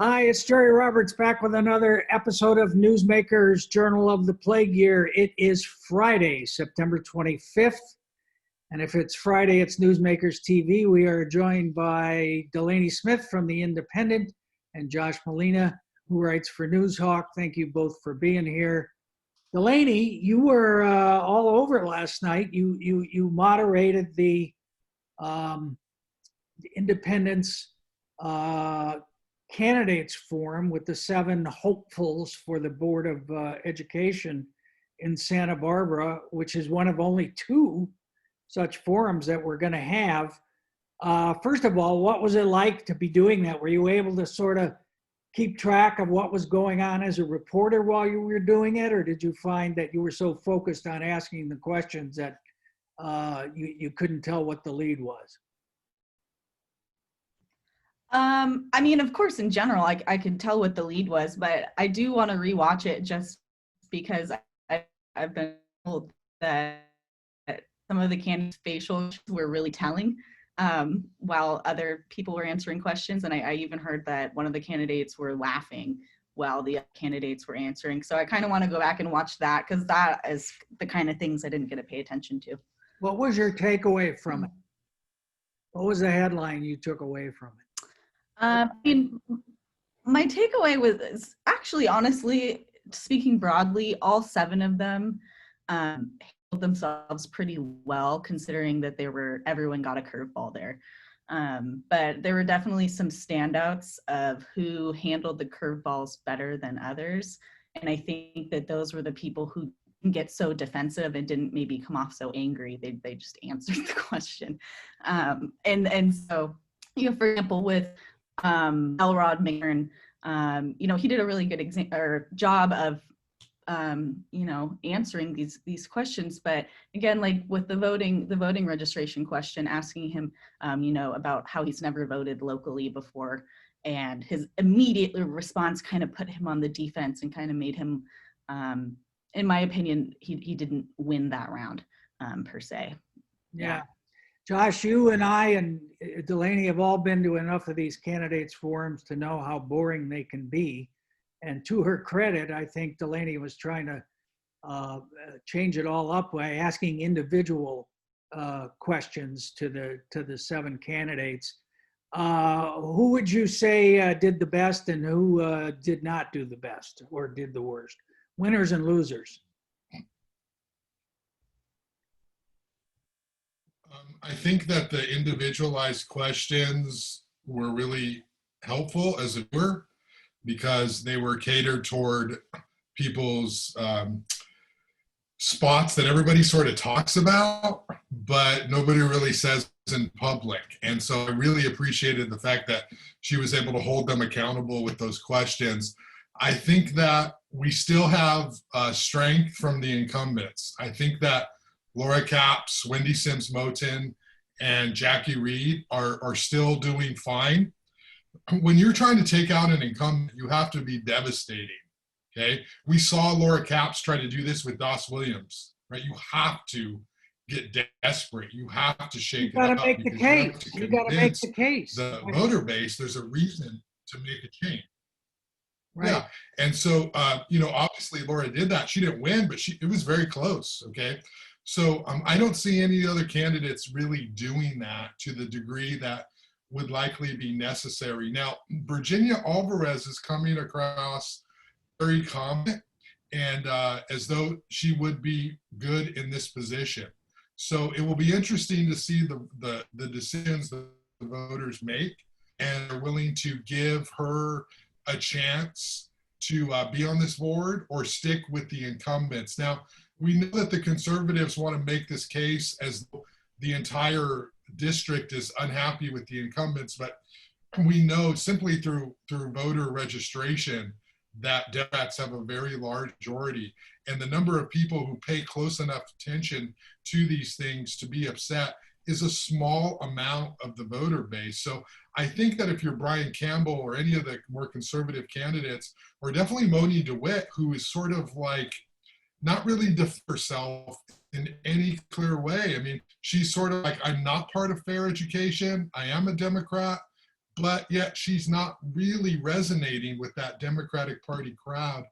Hi, it's Jerry Roberts back with another episode of Newsmakers Journal of the Plague Year. It is Friday, September 25th. And if it's Friday, it's Newsmakers TV. We are joined by Delaney Smith from The Independent and Josh Molina, who writes for Newshawk. Thank you both for being here. Delaney, you were all over last night. You moderated the Independent's candidates forum with the 7 hopefuls for the Board of Education in Santa Barbara, which is one of only 2 such forums that we're going to have. First of all, what was it like to be doing that? Were you able to sort of keep track of what was going on as a reporter while you were doing it, or did you find that you were so focused on asking the questions that you couldn't tell what the lead was? I mean, of course, in general, I could tell what the lead was, but I do want to rewatch it just because I've been told that some of the candidates' facials were really telling while other people were answering questions. And I even heard that one of the candidates were laughing while the candidates were answering. So I kind of want to go back and watch that because that is the kind of things I didn't get to pay attention to. What was your takeaway from it? What was the headline you took away from it? I mean, my takeaway was actually, honestly, speaking broadly, all 7 of them handled themselves pretty well, considering that everyone got a curveball there. But there were definitely some standouts of who handled the curveballs better than others. And I think that those were the people who didn't get so defensive and didn't maybe come off so angry. They just answered the question. And so, for example, with Elrod McGurn, he did a really good job of, answering these questions. But again, like with the voting registration question, asking him, about how he's never voted locally before, and his immediate response kind of put him on the defense and kind of made him, in my opinion, he didn't win that round per se. Yeah. Josh, you and I and Delaney have all been to enough of these candidates forums to know how boring they can be. And to her credit, I think Delaney was trying to change it all up by asking individual questions to the 7 candidates. Who would you say did the best and who did not do the best or did the worst? Winners and losers. I think that the individualized questions were really helpful as a viewer because they were catered toward people's spots that everybody sort of talks about, but nobody really says in public. And so I really appreciated the fact that she was able to hold them accountable with those questions. I think that we still have strength from the incumbents. I think that Laura Capps, Wendy Sims-Moten, and Jackie Reed are still doing fine. When you're trying to take out an incumbent, you have to be devastating, okay? We saw Laura Capps try to do this with Doss Williams, right? You have to get desperate. You have to shake it up. You got to make the case. You got to make the case. The voter base, there's a reason to make a change. Right. Yeah, and so, obviously Laura did that. She didn't win, but it was very close, okay? So I don't see any other candidates really doing that to the degree that would likely be necessary. Now, Virginia Alvarez is coming across very confident and as though she would be good in this position. So it will be interesting to see the decisions that the voters make and are willing to give her a chance to be on this board or stick with the incumbents. Now, we know that the conservatives want to make this case as though the entire district is unhappy with the incumbents, but we know simply through voter registration that Democrats have a very large majority, and the number of people who pay close enough attention to these things to be upset is a small amount of the voter base. So I think that if you're Brian Campbell or any of the more conservative candidates, or definitely Moni DeWitt, who is sort of like not really defend herself in any clear way. I mean, she's sort of like, I'm not part of fair education. I am a Democrat, but yet she's not really resonating with that Democratic Party crowd.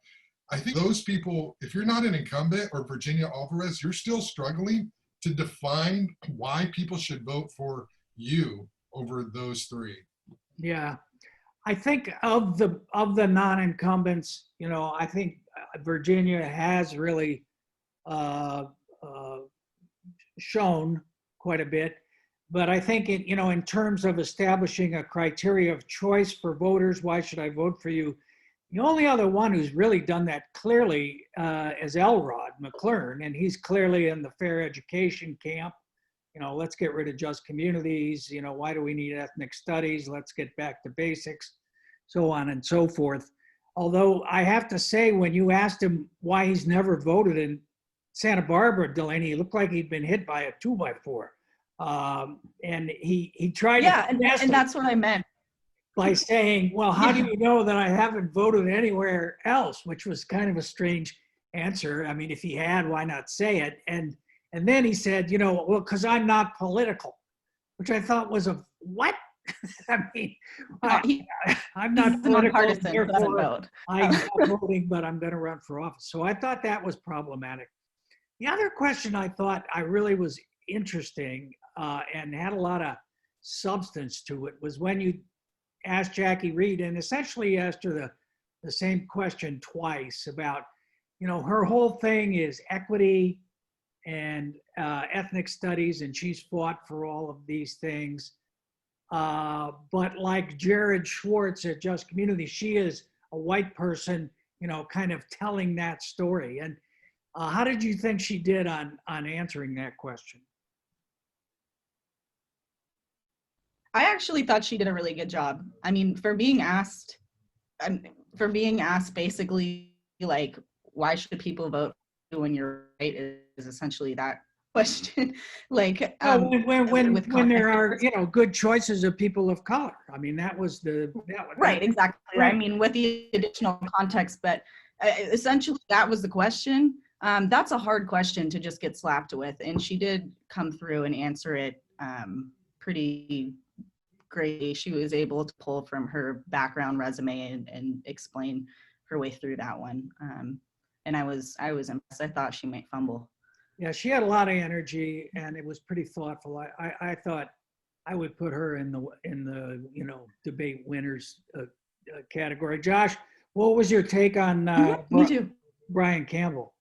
I think those people, if you're not an incumbent or Virginia Alvarez, you're still struggling to define why people should vote for you over those three. Yeah. I think of the non-incumbents, I think Virginia has really shown quite a bit. But I think in terms of establishing a criteria of choice for voters, why should I vote for you? The only other one who's really done that clearly is Elrod McClern, and he's clearly in the fair education camp. Let's get rid of just communities. Why do we need ethnic studies? Let's get back to basics, so on and so forth. Although I have to say, when you asked him why he's never voted in Santa Barbara, Delaney, he looked like he'd been hit by a 2x4. And he tried Yeah, to and that's what I meant. by saying, well, how do you know that I haven't voted anywhere else? Which was kind of a strange answer. I mean, if he had, why not say it? And then he said, well, because I'm not political, which I thought was a what? I mean, I'm not political, therefore I'm not voting, but I'm going to run for office. So I thought that was problematic. The other question I thought I really was interesting and had a lot of substance to it was when you asked Jackie Reed, and essentially asked her the same question twice about, her whole thing is equity and ethnic studies, and she's fought for all of these things. But like Jared Schwartz at Just Community, she is a white person, kind of telling that story. And how did you think she did on answering that question? I actually thought she did a really good job. I mean, for being asked basically like, why should people vote when you're right, is essentially that question. Like when there are good choices of people of color. I mean, that was right, exactly. Right. I mean, with the additional context, but essentially that was the question. That's a hard question to just get slapped with, and she did come through and answer it pretty great. She was able to pull from her background resume and explain her way through that one. And I was impressed. I thought she might fumble. Yeah, she had a lot of energy, and it was pretty thoughtful. I thought I would put her in the debate winners category. Josh, what was your take on Me too. Brian Campbell?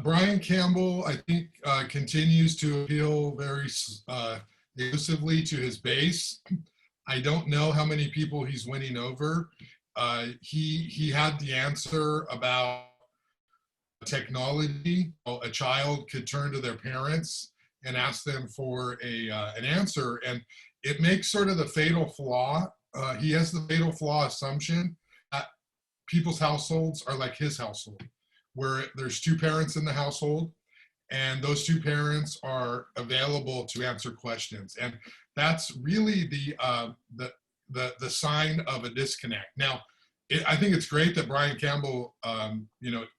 Brian Campbell, I think, continues to appeal very exclusively to his base. I don't know how many people he's winning over. He had the answer about technology. A child could turn to their parents and ask them for an answer, and it makes sort of the fatal flaw. He has the fatal flaw assumption that people's households are like his household, where there's two parents in the household, and those two parents are available to answer questions, and that's really the sign of a disconnect. Now, I think it's great that Brian Campbell,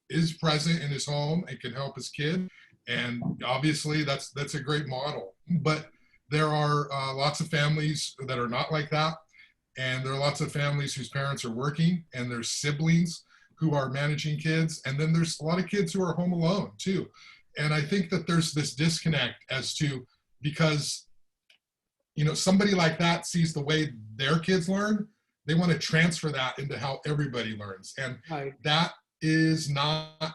is present in his home and can help his kid, and obviously that's a great model. But there are lots of families that are not like that, and there are lots of families whose parents are working, and there's siblings who are managing kids, and then there's a lot of kids who are home alone too. And I think that there's this disconnect as to, because somebody like that sees the way their kids learn, they want to transfer that into how everybody learns, and right. That is not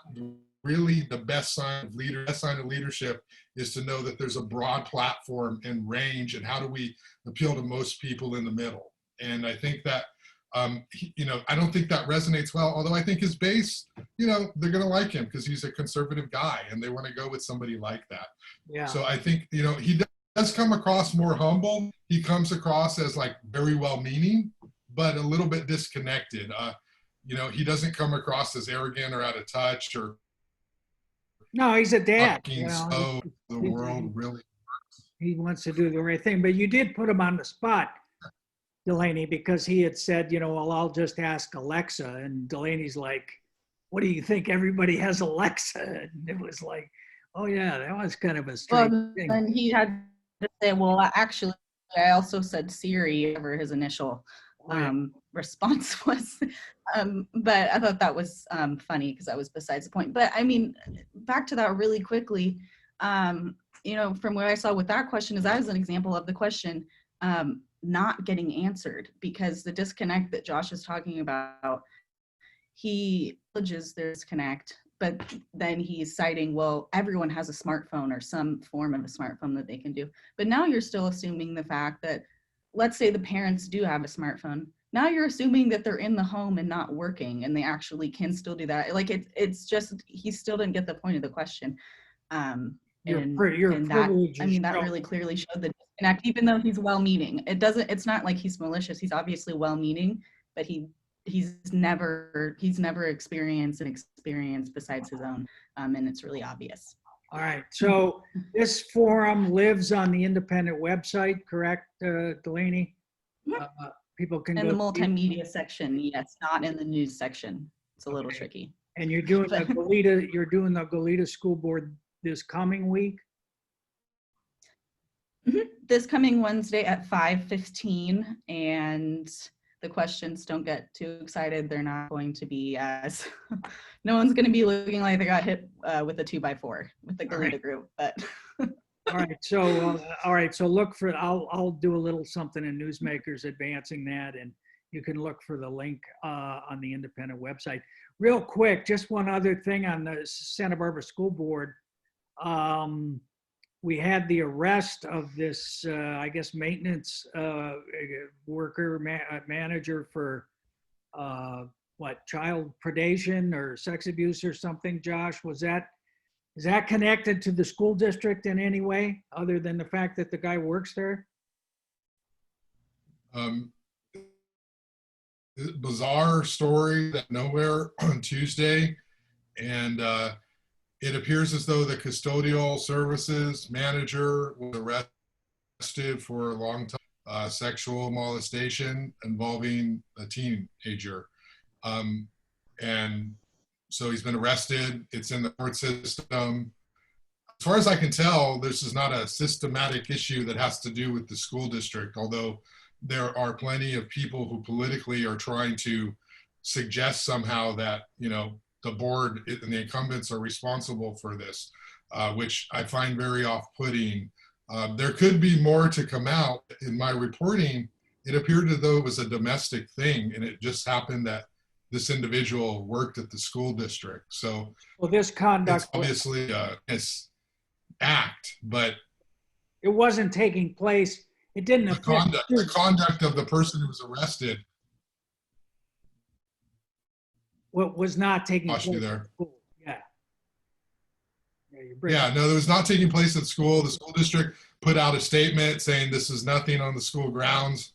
really the best sign of leader. The best sign of leadership is to know that there's a broad platform and range, and how do we appeal to most people in the middle. And I think that I don't think that resonates well, although I think his base, they're going to like him because he's a conservative guy and they want to go with somebody like that. Yeah. So I think, he does come across more humble. He comes across as like very well-meaning, but a little bit disconnected. He doesn't come across as arrogant or out of touch or. No, he's a dad. So the world really. He wants to do the right thing, but you did put him on the spot, Delaney, because he had said, well, I'll just ask Alexa. And Delaney's like, what do you think? Everybody has Alexa. And it was like, oh yeah, that was kind of a strange thing. And he had to say, well, actually, I also said Siri over his initial response was, but I thought that was funny because that was besides the point. But I mean, back to that really quickly, you know, from what I saw with that question is that is an example of the question not getting answered, because the disconnect that Josh is talking about, he acknowledges there's disconnect, but then he's citing, well, everyone has a smartphone or some form of a smartphone that they can do. But now you're still assuming the fact that, let's say the parents do have a smartphone. Now you're assuming that they're in the home and not working, and they actually can still do that. Like it's just, he still didn't get the point of the question. Your And privilege that, I mean, that really clearly showed the disconnect, even though he's well-meaning. It's not like he's malicious. He's obviously well-meaning, but he's never experienced an experience besides his own, and it's really obvious. All right, so this forum lives on the independent website, correct, Delaney? People can In go the multimedia section, yes, not in the news section. It's a little tricky. And you're doing the Goleta School Board this coming week? This coming Wednesday at 5:15, and the questions, don't get too excited. They're not going to be as, no one's going to be looking like they got hit with a 2x4 with the Goleta group, but. All right, so look for, I'll do a little something in Newsmakers advancing that, and you can look for the link on the independent website. Real quick, just one other thing on the Santa Barbara School Board. We had the arrest of this, I guess, maintenance worker, manager for child predation or sex abuse or something. Josh, is that connected to the school district in any way, other than the fact that the guy works there? Bizarre story that nowhere on Tuesday, and it appears as though the custodial services manager was arrested for a long time, sexual molestation involving a teenager. And so he's been arrested. It's in the court system. As far as I can tell, this is not a systematic issue that has to do with the school district, although there are plenty of people who politically are trying to suggest somehow that, you know, the board and the incumbents are responsible for this, which I find very off-putting. There could be more to come out. In my reporting, it appeared as though it was a domestic thing, and it just happened that this individual worked at the school district. So, well, this conduct, it's obviously an act, but it wasn't taking place. It didn't affect the conduct of the person who was arrested. What was not taking place there. at school. Yeah. Yeah, no, it was not taking place at school. The school district put out a statement saying this is nothing on the school grounds.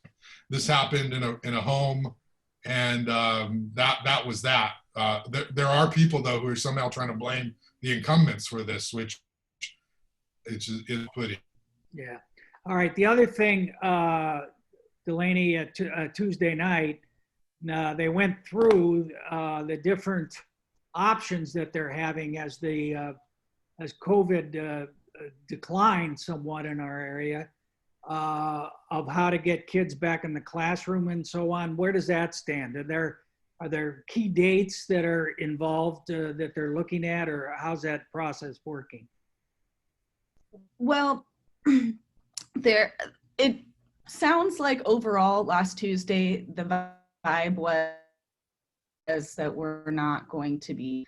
This happened in a home, and that was that. There are people though who are somehow trying to blame the incumbents for this, which it's putting. Yeah. All right. The other thing, Delaney, Tuesday night, they went through the different options that they're having as COVID declined somewhat in our area, of how to get kids back in the classroom and so on. Where does that stand? Are there key dates that are involved that they're looking at, or how's that process working? Well, it sounds like overall last Tuesday, the vibe was that we're not going to be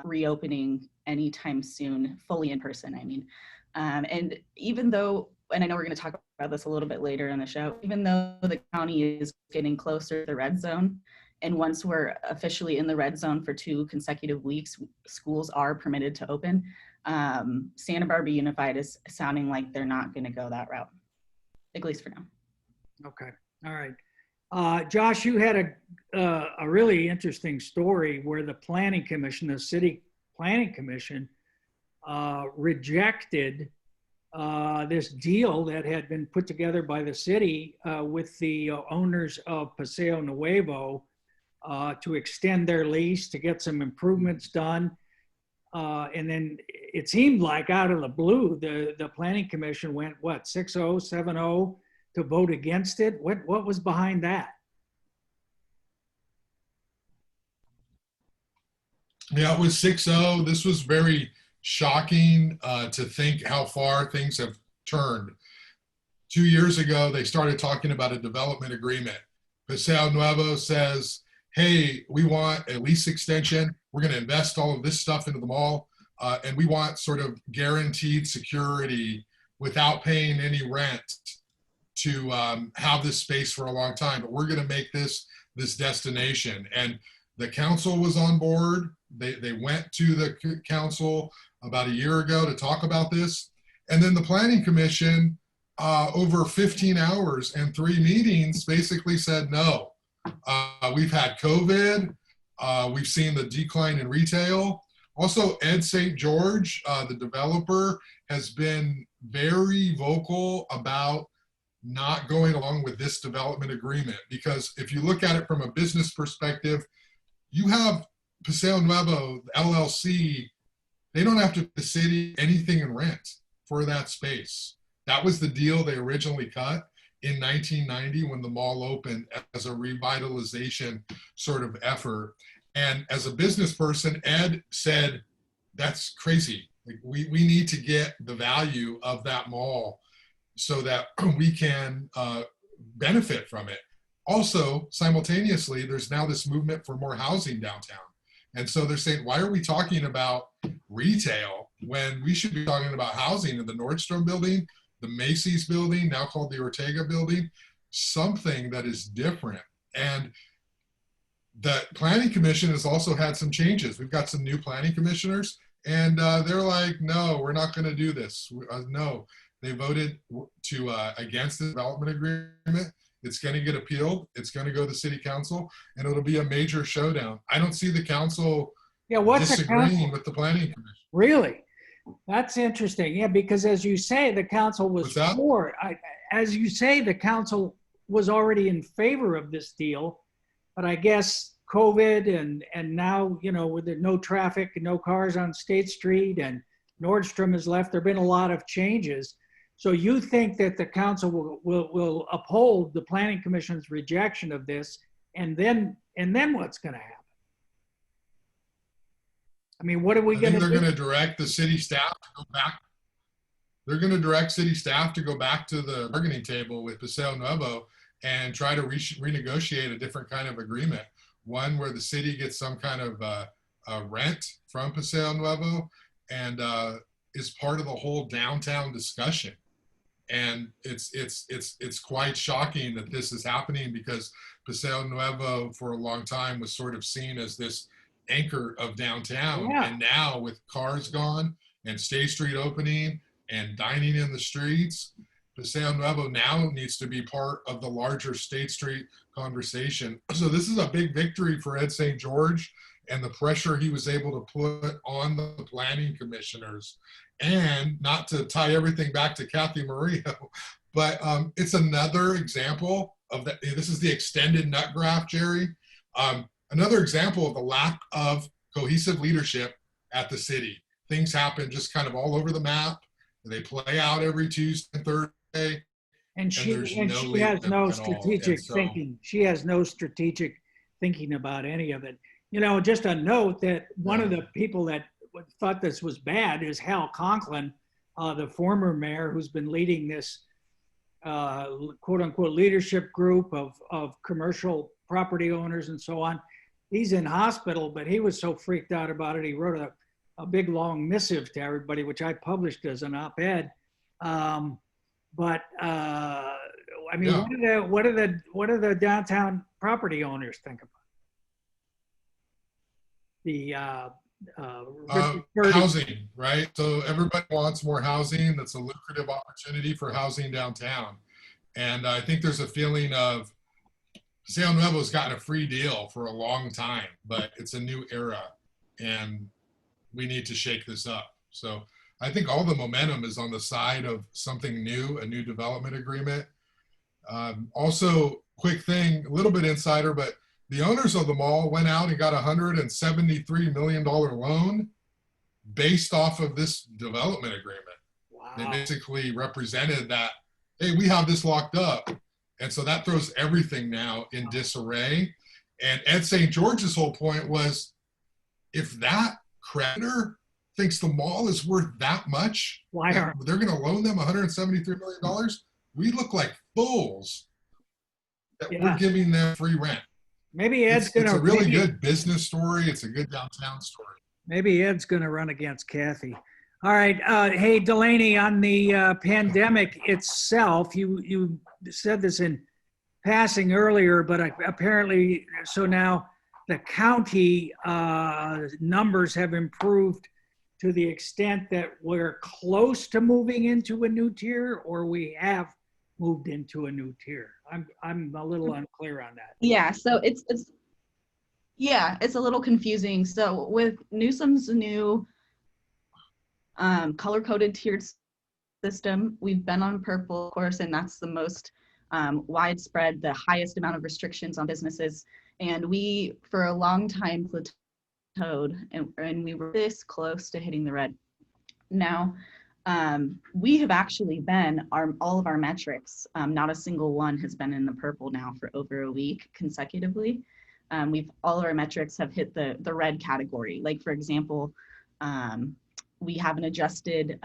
reopening anytime soon, fully in person, I mean. And even though, and I know we're going to talk about this a little bit later in the show, even though the county is getting closer to the red zone, and once we're officially in the red zone for 2 consecutive weeks, schools are permitted to open. Santa Barbara Unified is sounding like they're not going to go that route, at least for now. Okay. All right. Josh, you had a really interesting story where the Planning Commission, the City Planning Commission, rejected this deal that had been put together by the city with the owners of Paseo Nuevo to extend their lease, to get some improvements done. And then it seemed like out of the blue, the planning commission went, what, 6-0, 7-0 to vote against it? What was behind that? Yeah, it was 6-0. This was very shocking to think how far things have turned. 2 years ago, they started talking about a development agreement. Paseo Nuevo says, hey, we want a lease extension. We're going to invest all of this stuff into the mall. And we want sort of guaranteed security without paying any rent to have this space for a long time. But we're going to make this destination. And the council was on board. They went to the council about a year ago to talk about this. And then the planning commission, over 15 hours and 3 meetings, basically said no. We've had COVID. We've seen the decline in retail. Also, Ed St. George, the developer, has been very vocal about not going along with this development agreement, because if you look at it from a business perspective, you have Paseo Nuevo, LLC, they don't have to pay the city anything in rent for that space. That was the deal they originally cut in 1990 when the mall opened as a revitalization sort of effort. And as a business person, Ed said, that's crazy. Like, we need to get the value of that mall so that we can benefit from it. Also, simultaneously, there's now this movement for more housing downtown. And so they're saying, why are we talking about retail when we should be talking about housing in the Nordstrom building, the Macy's building, now called the Ortega building, something that is different. And the planning commission has also had some changes. We've got some new planning commissioners, and they're like, no, we're not going to do this. No, they voted to against the development agreement. It's going to get appealed. It's going to go to the city council, and it'll be a major showdown. I don't see the council disagreeing with the planning commission. Really? That's interesting. Yeah, because as you say, the council was for. As you say, the council was already in favor of this deal, but I guess COVID and now, you know, with the no traffic and no cars on State Street and Nordstrom has left, there've been a lot of changes. So you think that the council will uphold the planning commission's rejection of this, and then what's going to happen? I mean, what are we going to do? They're going to direct the city staff to go back. They're going to direct city staff to go back to the bargaining table with Paseo Nuevo and try to renegotiate a different kind of agreement. One where the city gets some kind of rent from Paseo Nuevo and is part of the whole downtown discussion. And it's quite shocking that this is happening, because Paseo Nuevo for a long time was sort of seen as this anchor of downtown. Yeah. And now with cars gone and State Street opening and dining in the streets, Paseo Nuevo now needs to be part of the larger State Street conversation. So this is a big victory for Ed St. George and the pressure he was able to put on the planning commissioners. And not to tie everything back to Kathy Murillo, but it's another example of that. This is the extended nut graph, Jerry. Another example of the lack of cohesive leadership at the city. Things happen just kind of all over the map. They play out every Tuesday and Thursday. And she has no strategic thinking. She has no strategic thinking about any of it. You know, just a note that one of the people that thought this was bad is Hal Conklin, the former mayor who's been leading this quote unquote leadership group of commercial property owners and so on. He's in hospital, but he was so freaked out about it. He wrote a big long missive to everybody, which I published as an op-ed. I mean, yeah. What do the downtown property owners think about the housing, right? So everybody wants more housing. That's a lucrative opportunity for housing downtown. And I think there's a feeling of Paseo Nuevo's gotten a free deal for a long time, but it's a new era and we need to shake this up. So I think all the momentum is on the side of something new, a new development agreement. Also, quick thing, a little bit insider, but the owners of the mall went out and got a $173 million loan based off of this development agreement. They Wow. basically represented that, hey, we have this locked up. And so that throws everything now in disarray. And Ed St. George's whole point was, if that creditor thinks the mall is worth that much, Why that aren't they're going to loan them $173 million, we look like fools that we're Yeah. giving them free rent. Maybe Ed's It's a gonna really good business story. It's a good downtown story. maybe Ed's gonna run against Kathy. All right. Hey, Delaney, on the pandemic itself, you said this in passing earlier, but apparently, so now the county numbers have improved to the extent that we're close to moving into a new tier, or we have moved into a new tier. I'm a little unclear on that. Yeah, so it's a little confusing. So with Newsom's new color-coded tiered system, we've been on purple, of course, and that's the most widespread, the highest amount of restrictions on businesses. And we, for a long time, plateaued, and we were this close to hitting the red. Now, we have actually been, all of our metrics, not a single one has been in the purple now for over a week consecutively. All of our metrics have hit the red category. Like, for example, we have an adjusted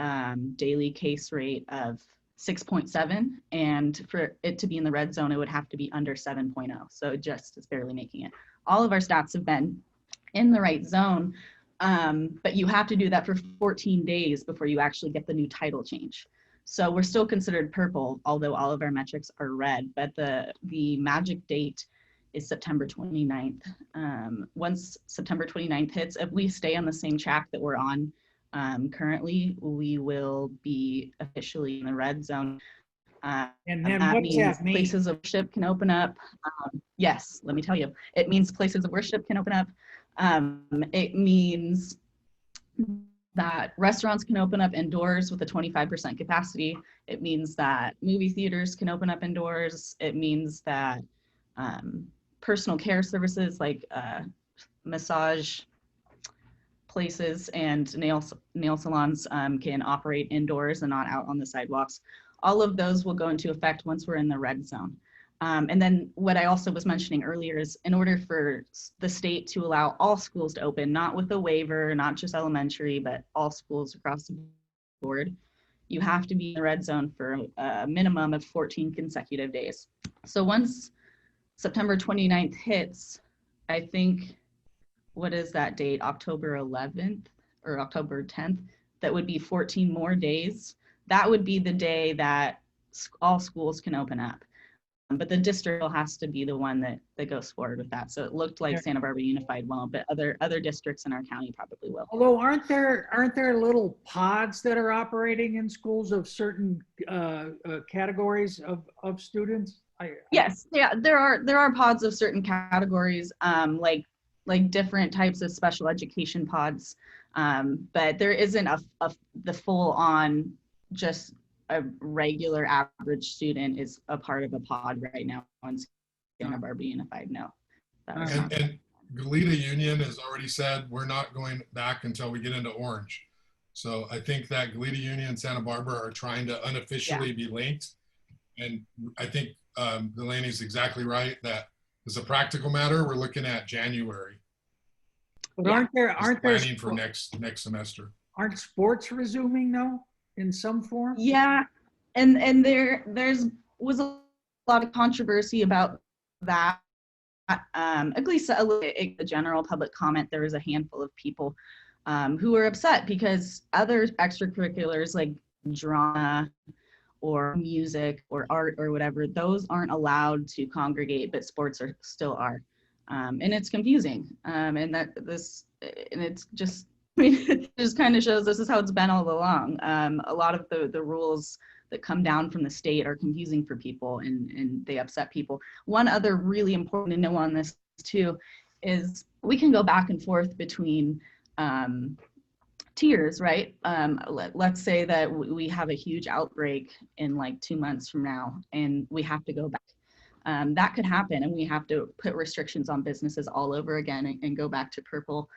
daily case rate of 6.7, and for it to be in the red zone, it would have to be under 7.0. So it just is barely making it. All of our stats have been in the right zone, but you have to do that for 14 days before you actually get the new title change. So we're still considered purple, although all of our metrics are red, but the magic date is September 29th. Once September 29th hits, if we stay on the same track that we're on currently, we will be officially in the red zone. And then that what's means that mean? places of worship can open up. Yes, let me tell you. It means places of worship can open up. It means that restaurants can open up indoors with a 25% capacity. It means that movie theaters can open up indoors. It means that personal care services like massage places and nail salons can operate indoors and not out on the sidewalks. All of those will go into effect once we're in the red zone. And then what I also was mentioning earlier is, in order for the state to allow all schools to open, not with a waiver, not just elementary, but all schools across the board, you have to be in the red zone for a minimum of 14 consecutive days. So once September 29th hits, I think, what is that date? October 11th or October 10th? That would be 14 more days. That would be the day that all schools can open up. But the district has to be the one that goes forward with that. So it looked like Santa Barbara Unified won't, but other districts in our county probably will. Although aren't there little pods that are operating in schools of certain categories of students? Yes, yeah, there are pods of certain categories, like different types of special education pods, but there isn't the full on just a regular average student is a part of a pod right now on Santa Barbara Unified. No. And Goleta Union has already said we're not going back until we get into orange. So I think that Goleta Union and Santa Barbara are trying to unofficially be linked. And I think Delaney's exactly right that as a practical matter, we're looking at January. But aren't there planning for next semester? Aren't sports resuming though in some form? Yeah, and there's was a lot of controversy about that. At least a general public comment, there was a handful of people who were upset because other extracurriculars like drama or music or art or whatever, those aren't allowed to congregate, but sports still are. And it's confusing. And it's just, I mean, it just kind of shows this is how it's been all along. A lot of the rules that come down from the state are confusing for people and they upset people. One other really important to know on this too is we can go back and forth between tiers, right? Let's say that we have a huge outbreak in like 2 months from now and we have to go back. That could happen and we have to put restrictions on businesses all over again and go back to purple.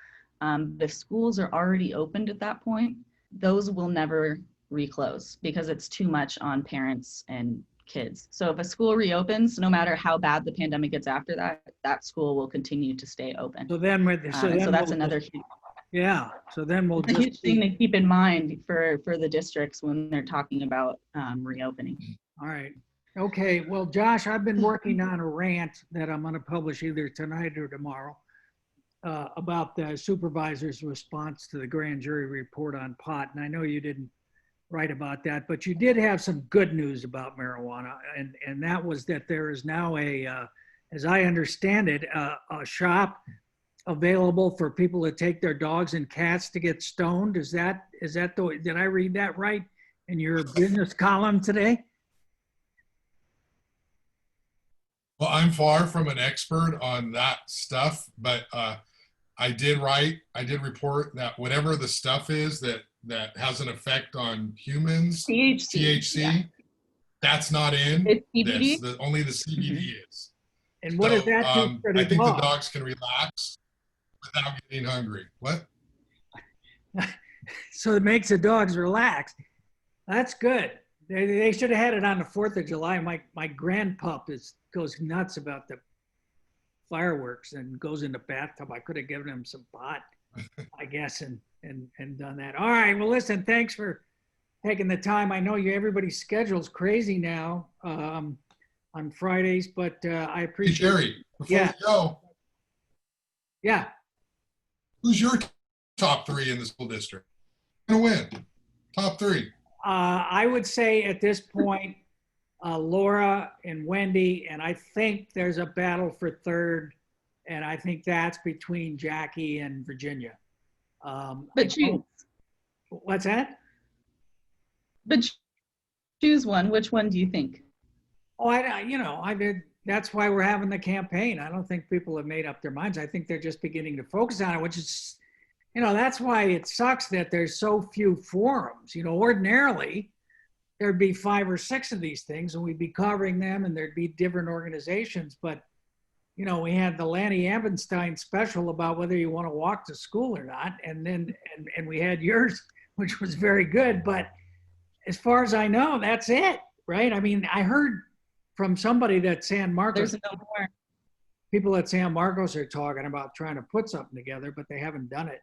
If schools are already opened at that point, those will never reclose because it's too much on parents and kids. So if a school reopens, no matter how bad the pandemic gets after that, that school will continue to stay open. So then, So that's another huge, yeah. So then we'll a huge just thing to keep in mind for the districts when they're talking about reopening. all right. Okay. Well, Josh, I've been working on a rant that I'm going to publish either tonight or tomorrow about the supervisor's response to the grand jury report on pot. And I know you didn't write about that, but you did have some good news about marijuana. And that was that there is now as I understand it, a shop available for people to take their dogs and cats to get stoned. Is that did I read that right in your business column today? Well, I'm far from an expert on that stuff, but I did report that whatever the stuff is that has an effect on humans, THC, yeah. that's not in It's CBD? this. Only the CBD is. And what does that do for the I think dog? the dogs can relax without getting hungry. What? So it makes the dogs relax. That's good. They should have had it on the 4th of July. My grandpup goes nuts about the fireworks and goes in the bathtub. I could have given him some pot, I guess, and done that. All right. Well, listen, thanks for taking the time. I know everybody's schedule's crazy now on Fridays, but I Hey, appreciate Jerry, before we go, Yeah. who's your top 3 in the school district? Who's gonna win? Top 3. I would say at this point, Laura and Wendy, and I think there's a battle for third, and I think that's between Jackie and Virginia. But choose. What's that? But choose one. Which one do you think? Oh, I did. That's why we're having the campaign. I don't think people have made up their minds. I think they're just beginning to focus on it, which is, that's why it sucks that there's so few forums. Ordinarily, there'd be 5 or 6 of these things and we'd be covering them and there'd be different organizations. But, we had the Lanny Ebenstein special about whether you want to walk to school or not. And then, and we had yours, which was very good. But as far as I know, that's it, right? I mean, I heard from somebody that San Marcos, There's no more. people at San Marcos are talking about trying to put something together, but they haven't done it.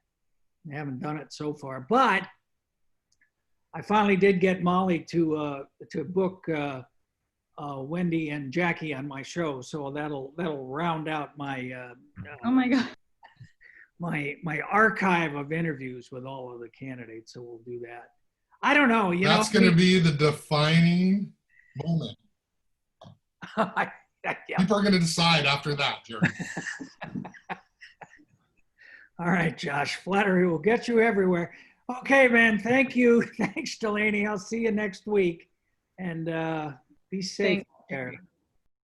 They haven't done it so far. But I finally did get Molly to book Wendy and Jackie on my show, so that'll round out my Oh my God. my archive of interviews with all of the candidates. So we'll do that. I don't know. That's going to be the defining moment. People are going to decide after that, Jerry. All right, Josh. Flattery will get you everywhere. Okay, man. Thank you. Thanks, Delaney. I'll see you next week. And be safe, Karen.